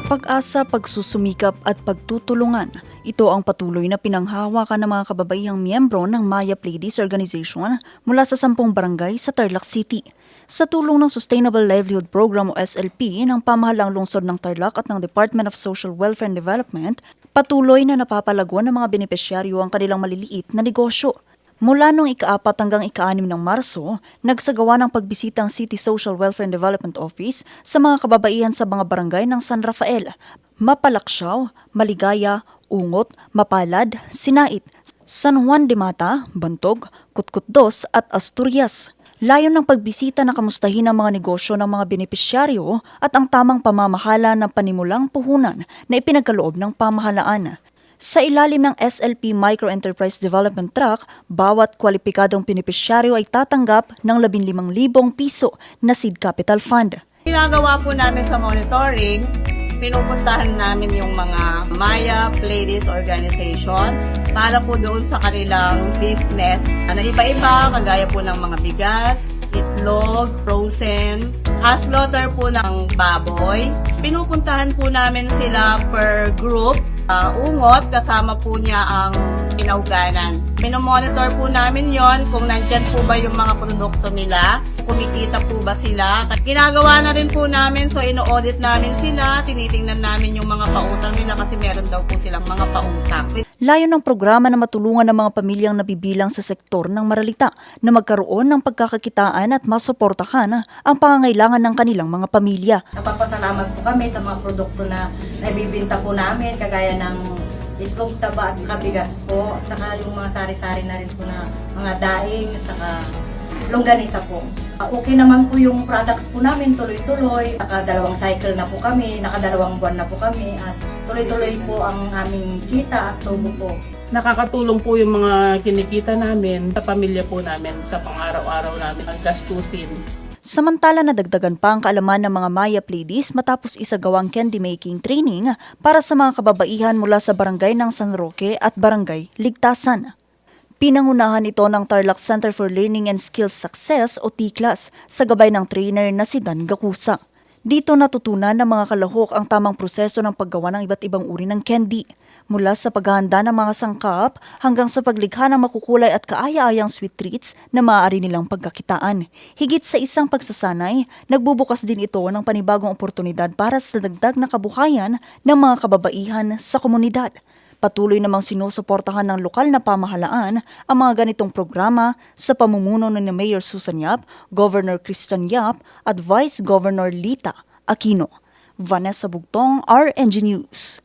Pag-asa, pagsusumikap at pagtutulungan. Ito ang patuloy na pinanghahawakan ng mga kababaihang miyembro ng Maya Pleiades Organization mula sa 10 barangay sa Tarlac City. Sa tulong ng Sustainable Livelihood Program o SLP ng pamahalaang lungsod ng Tarlac at ng Department of Social Welfare and Development, patuloy na napapalago ng mga benepisyaryo ang kanilang maliliit na negosyo. Mula noong ika-4 hanggang ika-6 ng Marso, nagsagawa ng pagbisita ang City Social Welfare and Development Office sa mga kababaihan sa mga barangay ng San Rafael, Mapalaksyaw, Maligaya, Ungot, Mapalad, Sinait, San Juan de Mata, Bantog, Kutkutdos at Asturias. Layon ng pagbisita na kamustahin ang mga negosyo ng mga benepisyaryo at ang tamang pamamahala ng panimulang puhunan na ipinagkaloob ng pamahalaan. Sa ilalim ng SLP Microenterprise Development Track, bawat kwalipikadong benepisyaryo ay tatanggap ng 15,000 piso na seed capital fund. Ginagawa po namin sa monitoring, pinupuntahan namin yung mga Maya Pleiades Organization para po doon sa kanilang business. Iba-iba, kagaya po ng mga bigas, itlog, frozen, slaughter po ng baboy. Pinupuntahan po namin sila per group. Ungot, kasama po niya ang Inauganan. Minomonitor po namin yon kung nandyan po ba yung mga produkto nila, kumikita po ba sila. Ginagawa na rin po namin, so ino-audit namin sila, tinitingnan namin yung mga pautang nila kasi meron daw po silang mga pautang. Layon ng programa na matulungan ng mga pamilyang nabibilang sa sektor ng maralita na magkaroon ng pagkakakitaan at masuportahan ang pangangailangan ng kanilang mga pamilya. Napapasalamat po kami sa mga produkto na naibibinta po namin, kagaya ng itlog, taba at saka bigas po, saka yung mga sari-sari na rin po na mga daing, saka longganisa po. Okay naman po yung products po namin, tuloy-tuloy. Nakadalawang cycle na po kami, nakadalawang buwan na po kami at tuloy-tuloy po ang aming kita at tubo po. Nakakatulong po yung mga kinikita namin sa pamilya po namin sa pang-araw-araw namin ang gastusin. Samantala nadagdagan pa ang kaalaman ng mga Maya Pleiades matapos isagawang candy making training para sa mga kababaihan mula sa barangay ng San Roque at barangay Ligtasan. Pinangunahan ito ng Tarlac Center for Learning and Skills Success o TCLAS sa gabay ng trainer na si Dan Gacusa. Dito natutunan ng mga kalahok ang tamang proseso ng paggawa ng iba't ibang uri ng candy, mula sa paghahanda ng mga sangkap hanggang sa paglikha ng makukulay at kaaya-ayang sweet treats na maaari nilang pagkakitaan. Higit sa isang pagsasanay, nagbubukas din ito ng panibagong oportunidad para sa dagdag na kabuhayan ng mga kababaihan sa komunidad. Patuloy namang sinusuportahan ng lokal na pamahalaan ang mga ganitong programa sa pamumuno ni Mayor Susan Yap, Governor Christian Yap at Vice Governor Lita Aquino. Vanessa Bugtong, RNG News.